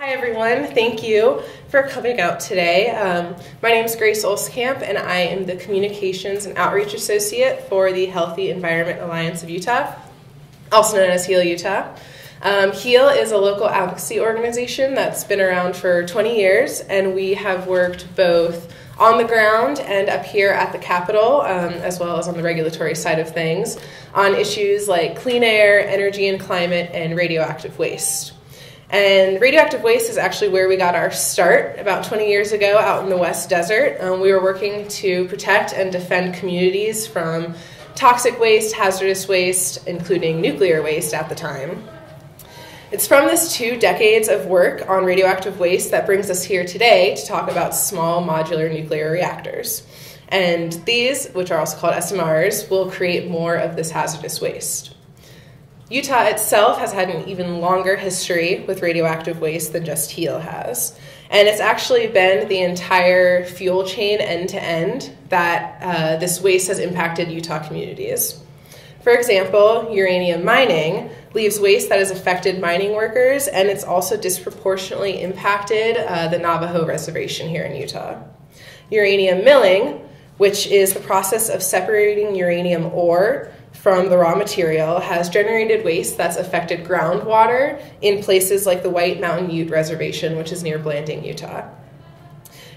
Hi everyone, thank you for coming out today. My name is Grace Olskamp and I am the Communications and Outreach Associate for the Healthy Environment Alliance of Utah, also known as HEAL Utah. HEAL is a local advocacy organization that's been around for 20 years, and we have worked both on the ground and up here at the Capitol, as well as on the regulatory side of things, on issues like clean air, energy and climate, and radioactive waste. And radioactive waste is actually where we got our start about 20 years ago out in the West Desert. We were working to protect and defend communities from toxic waste, hazardous waste, including nuclear waste at the time. It's from this 2 decades of work on radioactive waste that brings us here today to talk about small modular nuclear reactors. And these, which are also called SMRs, will create more of this hazardous waste. Utah itself has had an even longer history with radioactive waste than just HEAL has. And it's actually been the entire fuel chain end to end that this waste has impacted Utah communities. For example, uranium mining leaves waste that has affected mining workers, and it's also disproportionately impacted the Navajo reservation here in Utah. Uranium milling, which is the process of separating uranium ore from the raw material, has generated waste that's affected groundwater in places like the White Mountain Ute Reservation, which is near Blanding, Utah.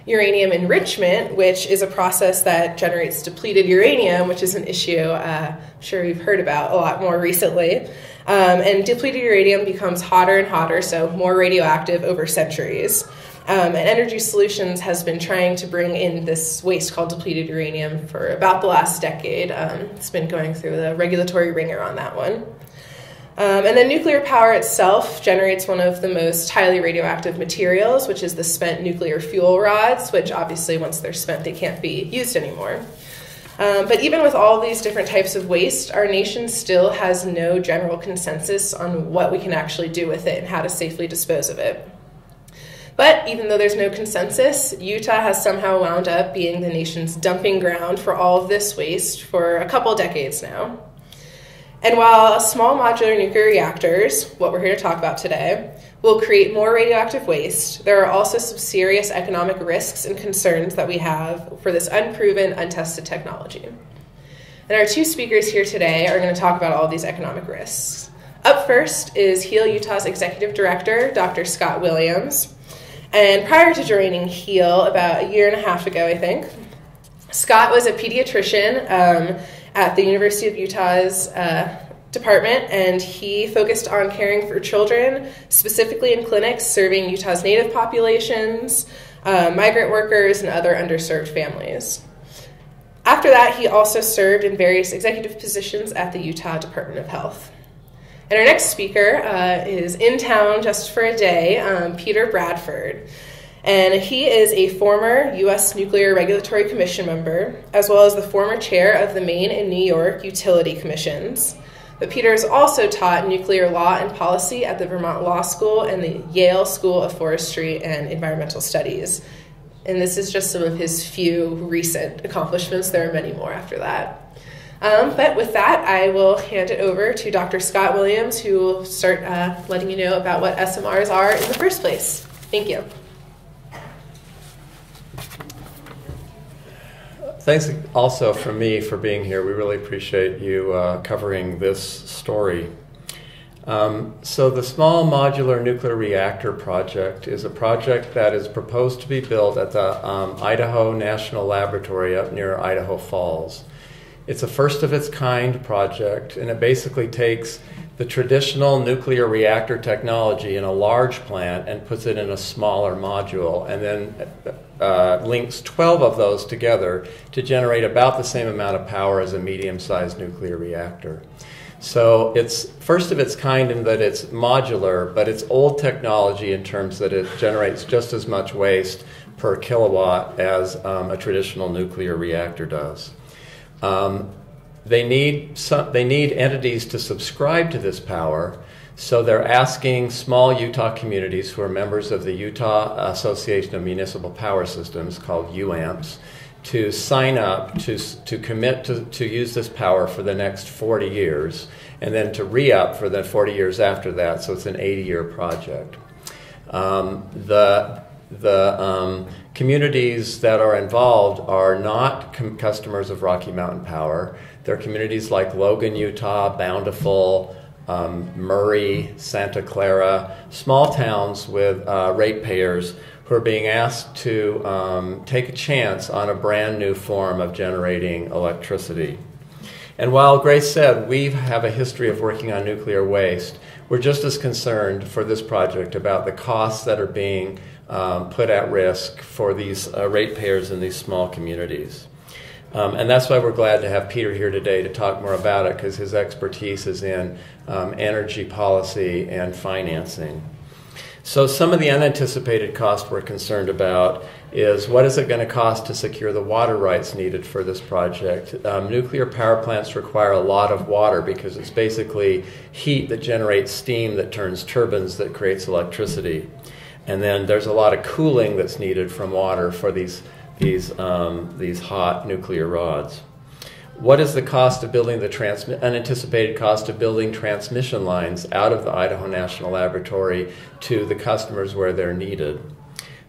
Uranium enrichment, which is a process that generates depleted uranium, which is an issue I'm sure you've heard about a lot more recently. And depleted uranium becomes hotter and hotter, so more radioactive over centuries. And Energy Solutions has been trying to bring in this waste called depleted uranium for about the last decade. It's been going through the regulatory ringer on that one. And then nuclear power itself generates one of the most highly radioactive materials, which is the spent nuclear fuel rods, which obviously once they're spent, they can't be used anymore. But even with all these different types of waste, our nation still has no general consensus on what we can actually do with it and how to safely dispose of it. But even though there's no consensus, Utah has somehow wound up being the nation's dumping ground for all of this waste for a couple decades now. And while small modular nuclear reactors, what we're here to talk about today, will create more radioactive waste, there are also some serious economic risks and concerns that we have for this unproven, untested technology. And our 2 speakers here today are going to talk about all of these economic risks. Up first is HEAL Utah's Executive Director, Dr. Scott Williams. And prior to joining HEAL, about a year and a half ago, I think, Scott was a pediatrician at the University of Utah's department, and he focused on caring for children, specifically in clinics serving Utah's native populations, migrant workers, and other underserved families. After that, he also served in various executive positions at the Utah Department of Health. And our next speaker is in town just for a day, Peter Bradford. And he is a former U.S. Nuclear Regulatory Commission member, as well as the former chair of the Maine and New York Utility Commissions. But Peter has also taught nuclear law and policy at the Vermont Law School and the Yale School of Forestry and Environmental Studies. And this is just some of his few recent accomplishments. There are many more after that. But with that, I will hand it over to Dr. Scott Williams, who will start letting you know about what SMRs are in the first place. Thank you. Thanks also from me for being here. We really appreciate you covering this story. So the Small Modular Nuclear Reactor project is a project that is proposed to be built at the Idaho National Laboratory up near Idaho Falls. It's a first-of-its-kind project, and it basically takes the traditional nuclear reactor technology in a large plant and puts it in a smaller module, and then links 12 of those together to generate about the same amount of power as a medium-sized nuclear reactor. So it's first of its kind in that it's modular, but it's old technology in terms that it generates just as much waste per kilowatt as a traditional nuclear reactor does. They need entities to subscribe to this power, so they're asking small Utah communities who are members of the Utah Association of Municipal Power Systems, called UAMPS, to sign up to commit to use this power for the next 40 years, and then to re-up for the 40 years after that, so it's an 80-year project. The communities that are involved are not customers of Rocky Mountain Power. They're communities like Logan, Utah, Bountiful, Murray, Santa Clara, small towns with ratepayers who are being asked to take a chance on a brand new form of generating electricity. And while Grace said we have a history of working on nuclear waste, we're just as concerned for this project about the costs that are being put at risk for these ratepayers in these small communities. And that's why we're glad to have Peter here today to talk more about it, because his expertise is in energy policy and financing. So some of the unanticipated costs we're concerned about is what is it going to cost to secure the water rights needed for this project. Nuclear power plants require a lot of water because it's basically heat that generates steam that turns turbines that creates electricity. And then there's a lot of cooling that's needed from water for these hot nuclear rods. What is the cost of building the unanticipated cost of building transmission lines out of the Idaho National Laboratory to the customers where they're needed?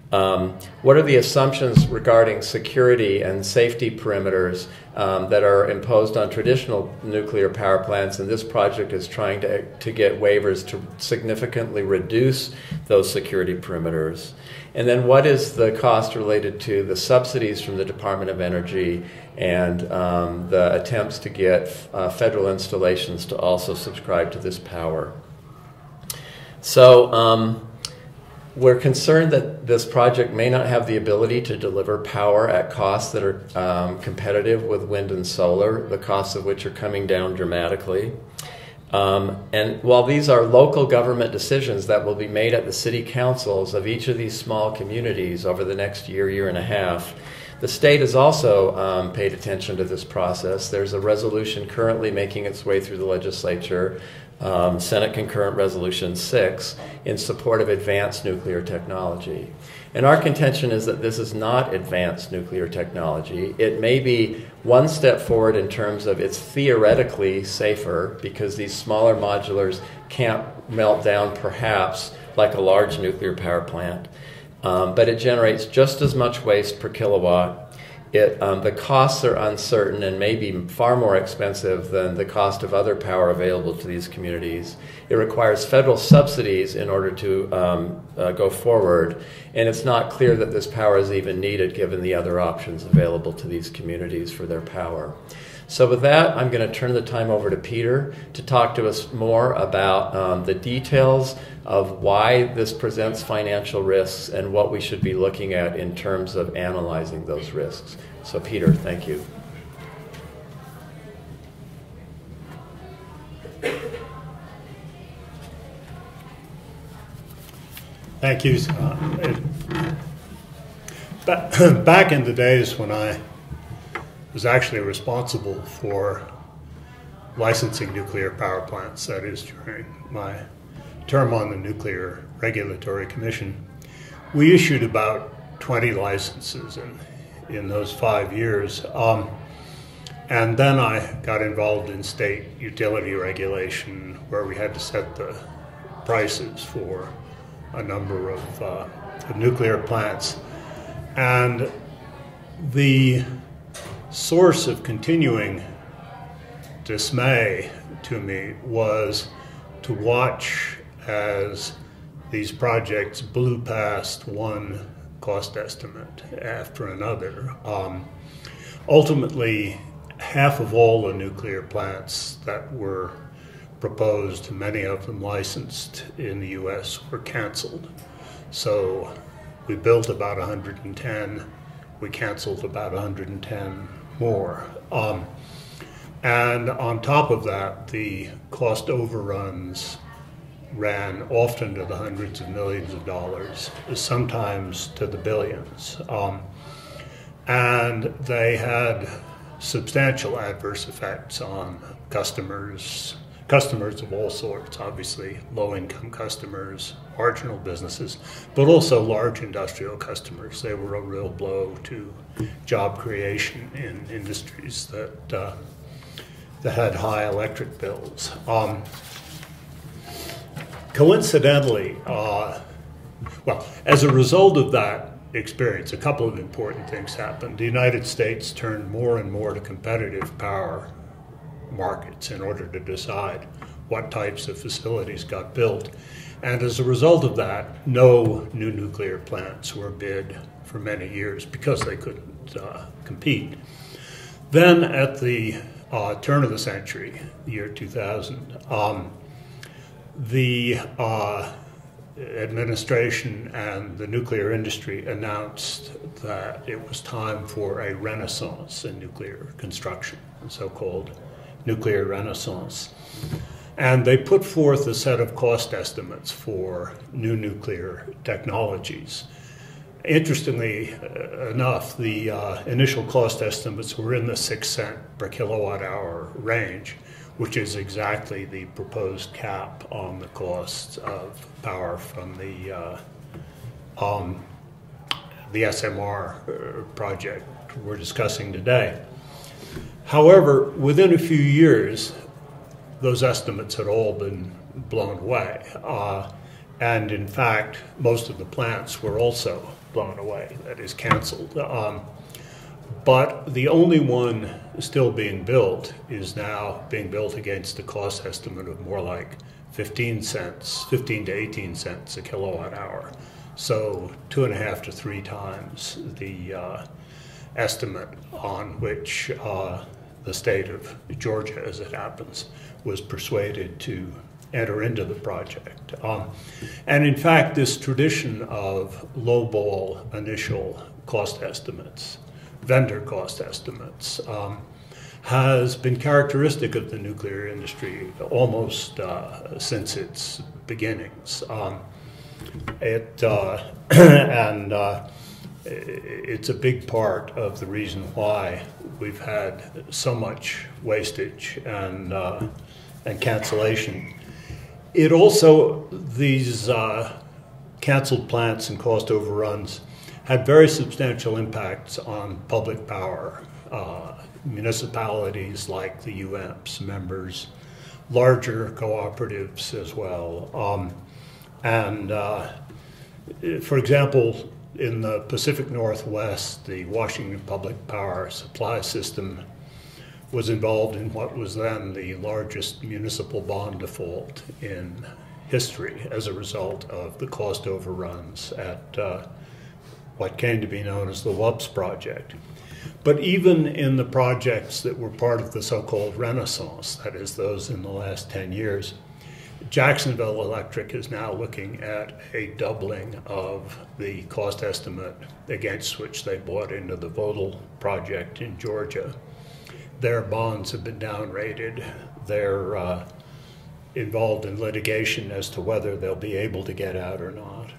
What are the assumptions regarding security and safety perimeters that are imposed on traditional nuclear power plants? And this project is trying to get waivers to significantly reduce those security perimeters. And then what is the cost related to the subsidies from the Department of Energy and the attempts to get federal installations to also subscribe to this power? So we're concerned that this project may not have the ability to deliver power at costs that are competitive with wind and solar, the costs of which are coming down dramatically. And while these are local government decisions that will be made at the city councils of each of these small communities over the next year and a half, the state has also paid attention to this process. There's a resolution currently making its way through the legislature, Senate Concurrent Resolution 6, in support of advanced nuclear technology. And our contention is that this is not advanced nuclear technology. It may be one step forward in terms of it's theoretically safer because these smaller modulars can't melt down perhaps like a large nuclear power plant. But it generates just as much waste per kilowatt. The costs are uncertain and may be far more expensive than the cost of other power available to these communities. It requires federal subsidies in order to go forward, and it's not clear that this power is even needed given the other options available to these communities for their power. So with that, I'm going to turn the time over to Peter to talk to us more about the details of why this presents financial risks and what we should be looking at in terms of analyzing those risks. So Peter, thank you. Thank you. Back in the days when I was actually responsible for licensing nuclear power plants, that is during my term on the Nuclear Regulatory Commission, we issued about 20 licenses in those 5 years. And then I got involved in state utility regulation where we had to set the prices for a number of nuclear plants. And the source of continuing dismay to me was to watch as these projects blew past one cost estimate after another. Ultimately, half of all the nuclear plants that were proposed, many of them licensed in the US, were canceled. So we built about 110, we canceled about 110 more. And on top of that, the cost overruns ran often to the hundreds of millions of dollars, sometimes to the billions. And they had substantial adverse effects on customers of all sorts, obviously low-income customers, marginal businesses, but also large industrial customers. They were a real blow to job creation in industries that had high electric bills. Coincidentally, Well, as a result of that experience, a couple of important things happened. The United States turned more and more to competitive power markets in order to decide what types of facilities got built. And as a result of that, no new nuclear plants were bid for many years because they couldn't compete. Then at the turn of the century, the year 2000, the administration and the nuclear industry announced that it was time for a renaissance in nuclear construction, the so-called nuclear renaissance. And they put forth a set of cost estimates for new nuclear technologies. Interestingly enough, the initial cost estimates were in the 6 cent per kilowatt hour range, which is exactly the proposed cap on the costs of power from the SMR project we're discussing today. However, within a few years, those estimates had all been blown away. And in fact, most of the plants were also blown away, that is canceled. But the only one still being built is now being built against a cost estimate of more like 15 to 18 cents a kilowatt hour. So 2.5 to 3 times the estimate on which the state of Georgia, as it happens, was persuaded to enter into the project. And in fact, this tradition of lowball initial cost estimates, vendor cost estimates, has been characteristic of the nuclear industry almost since its beginnings. It's a big part of the reason why we've had so much wastage and cancellation. It also, these canceled plants and cost overruns had very substantial impacts on public power. Municipalities like the UAMPS members, larger cooperatives as well. For example, in the Pacific Northwest, the Washington Public Power Supply System was involved in what was then the largest municipal bond default in history as a result of the cost overruns at what came to be known as the WUPS project. But even in the projects that were part of the so-called Renaissance, that is those in the last 10 years, Jacksonville Electric is now looking at a doubling of the cost estimate against which they bought into the Vodal project in Georgia. Their bonds have been downrated. They're involved in litigation as to whether they'll be able to get out or not.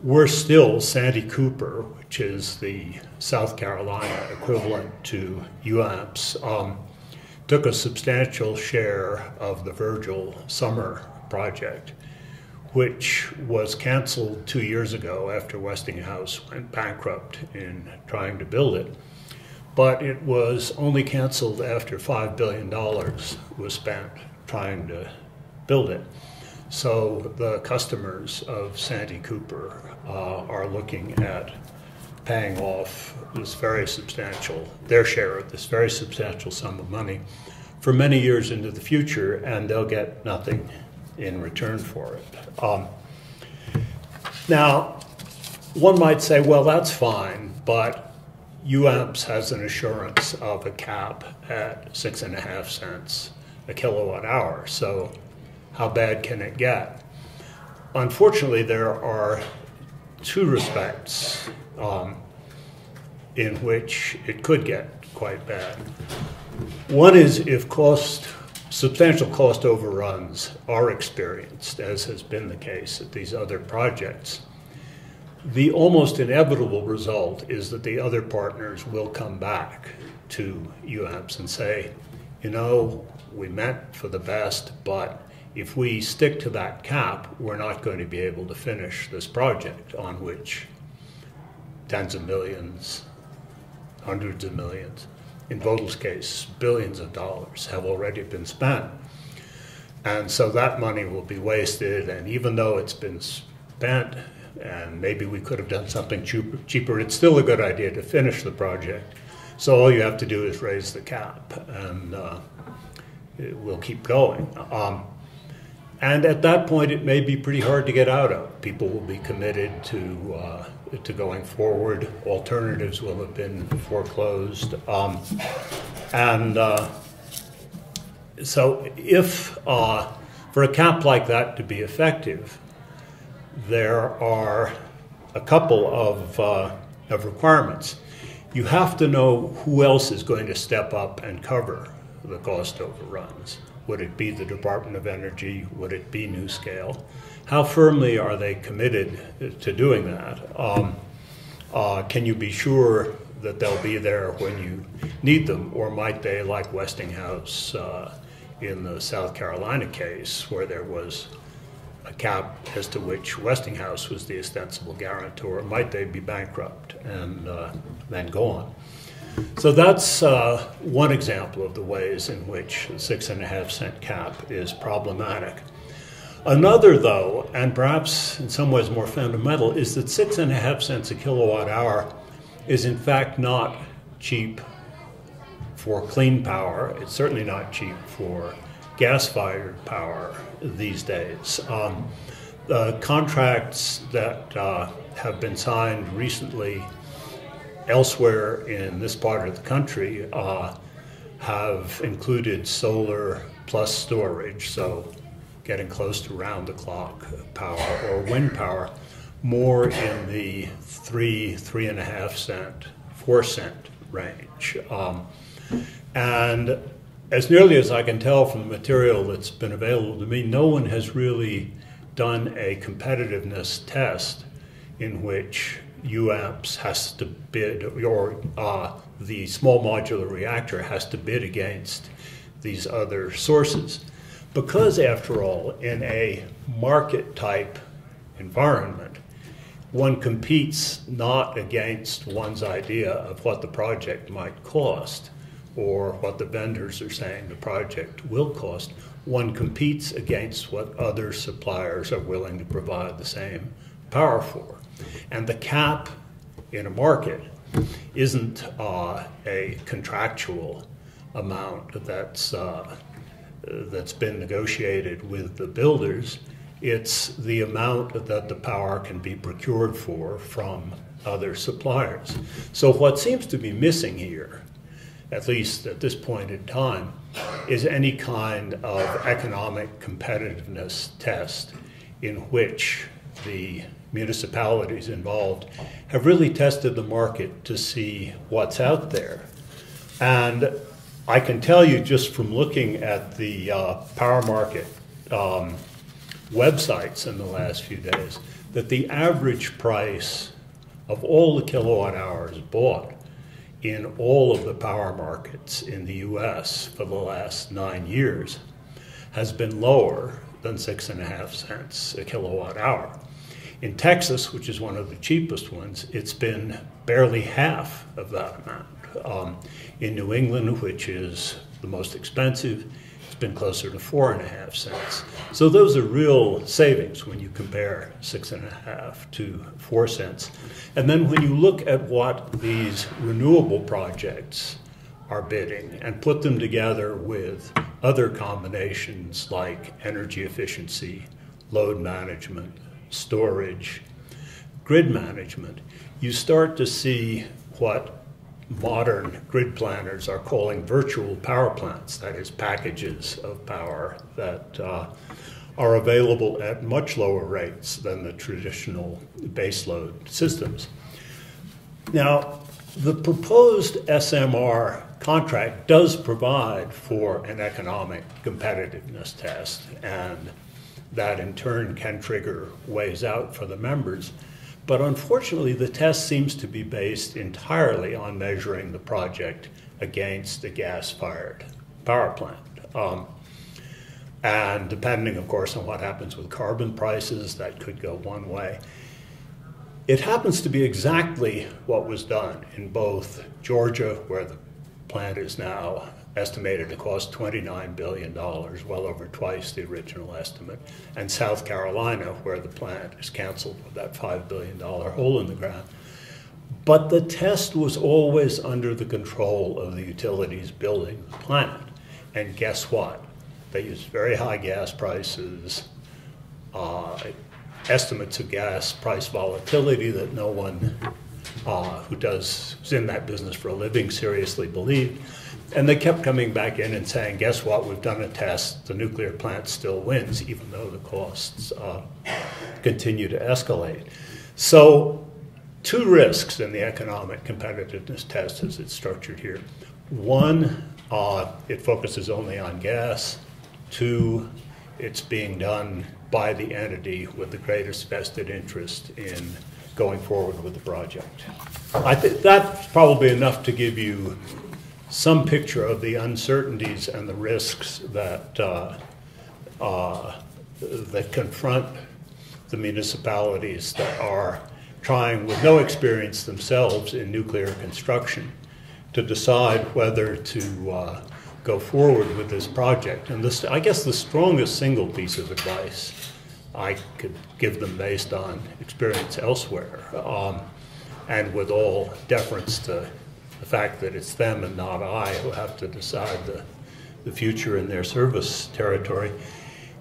We're still, Santee Cooper, which is the South Carolina equivalent to UAMPS, took a substantial share of the Virgil Summer project, which was canceled 2 years ago after Westinghouse went bankrupt in trying to build it. But it was only canceled after $5 billion was spent trying to build it. So the customers of Santee Cooper are looking at paying off this very substantial, their share of this very substantial sum of money for many years into the future, and they'll get nothing in return for it. Now, one might say, well, that's fine, but UAMPS has an assurance of a cap at 6.5 cents a kilowatt hour, so how bad can it get? Unfortunately, there are two respects in which it could get quite bad. One is if substantial cost overruns are experienced, as has been the case at these other projects, the almost inevitable result is that the other partners will come back to UAMPS and say, you know, we meant for the best, but if we stick to that cap, we're not going to be able to finish this project on which tens of millions, hundreds of millions, in Vodal's case, billions of dollars have already been spent. And so that money will be wasted, and even though it's been spent and maybe we could have done something cheaper. It's still a good idea to finish the project. So all you have to do is raise the cap, and it will keep going. And at that point, it may be pretty hard to get out of. People will be committed to going forward. Alternatives will have been foreclosed. So if, for a cap like that to be effective, there are a couple of requirements. You have to know who else is going to step up and cover the cost overruns. Would it be the Department of Energy? Would it be NuScale? How firmly are they committed to doing that? Can you be sure that they'll be there when you need them? Or might they, like Westinghouse in the South Carolina case, where there was a cap as to which Westinghouse was the ostensible guarantor, might they be bankrupt and then go on? So that's one example of the ways in which the 6.5 cent cap is problematic. Another, though, and perhaps in some ways more fundamental, is that 6.5 cents a kilowatt hour is in fact not cheap for clean power. It's certainly not cheap for gas-fired power these days. The contracts that have been signed recently elsewhere in this part of the country have included solar plus storage, so getting close to round-the-clock power, or wind power, more in the 3.5 cent, 4 cent range. And as nearly as I can tell from the material that's been available to me, no one has really done a competitiveness test in which UAMPS has to bid, or the small modular reactor has to bid against these other sources. Because, after all, in a market-type environment, one competes not against one's idea of what the project might cost or what the vendors are saying the project will cost. One competes against what other suppliers are willing to provide the same power for. And the cap in a market isn't a contractual amount that's been negotiated with the builders. It's the amount that the power can be procured for from other suppliers. So what seems to be missing here, at least at this point in time, is any kind of economic competitiveness test in which the municipalities involved have really tested the market to see what's out there. And I can tell you just from looking at the power market websites in the last few days that the average price of all the kilowatt hours bought in all of the power markets in the US for the last 9 years has been lower than 6.5 cents a kilowatt hour. In Texas, which is one of the cheapest ones, it's been barely half of that amount. In New England, which is the most expensive, it's been closer to 4.5 cents. So those are real savings when you compare 6.5 to 4 cents. And then when you look at what these renewable projects are bidding and put them together with other combinations like energy efficiency, load management, storage, grid management, you start to see what modern grid planners are calling virtual power plants, that is, packages of power that are available at much lower rates than the traditional baseload systems. Now, the proposed SMR contract does provide for an economic competitiveness test, and that in turn can trigger ways out for the members. But unfortunately, the test seems to be based entirely on measuring the project against a gas-fired power plant. And depending, of course, on what happens with carbon prices, that could go one way. It happens to be exactly what was done in both Georgia, where the plant is now estimated to cost $29 billion, well over twice the original estimate. And South Carolina, where the plant is canceled with that $5 billion hole in the ground. But the test was always under the control of the utilities building the plant. And guess what? They used very high gas prices, estimates of gas price volatility that no one who's in that business for a living seriously believed. And they kept coming back in and saying, guess what, we've done a test, the nuclear plant still wins, even though the costs continue to escalate. So 2 risks in the economic competitiveness test as it's structured here. 1, it focuses only on gas. 2, it's being done by the entity with the greatest vested interest in going forward with the project. I think that's probably enough to give you some picture of the uncertainties and the risks that that confront the municipalities that are trying, with no experience themselves in nuclear construction, to decide whether to go forward with this project. And this, I guess, the strongest single piece of advice I could give them based on experience elsewhere, and with all deference to the fact that it's them and not I who have to decide the future in their service territory.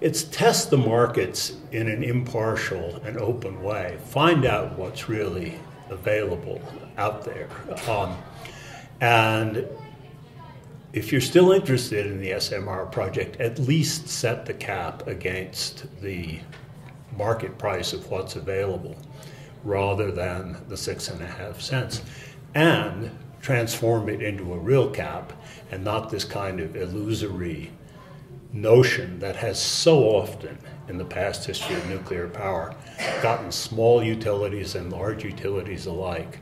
It's test the markets in an impartial and open way. Find out what's really available out there. And if you're still interested in the SMR project, at least set the cap against the market price of what's available rather than the 6.5 cents. And transform it into a real cap and not this kind of illusory notion that has so often in the past history of nuclear power gotten small utilities and large utilities alike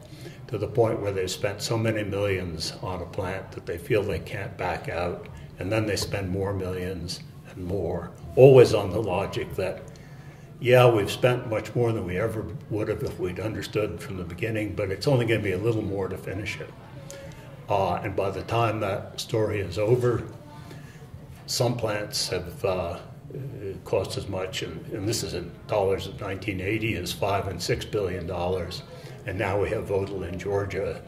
to the point where they've spent so many millions on a plant that they feel they can't back out, and then they spend more millions and more, always on the logic that, yeah, we've spent much more than we ever would have if we'd understood from the beginning, but it's only going to be a little more to finish it. And by the time that story is over, some plants have cost as much, and this is in dollars of 1980, as $5 and $6 billion. And now we have Vogtle in Georgia,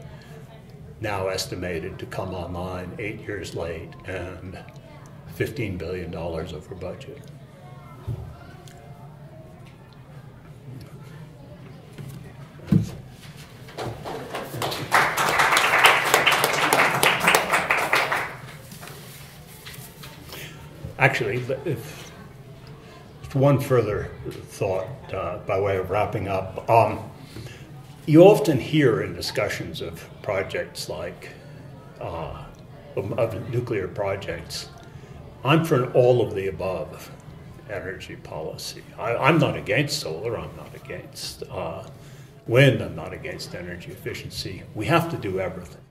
now estimated to come online 8 years late and $15 billion over budget. Actually, if one further thought by way of wrapping up, you often hear in discussions of projects like of nuclear projects, I'm for an all of the above energy policy. I'm not against solar, I'm not against wind, I'm not against energy efficiency. We have to do everything.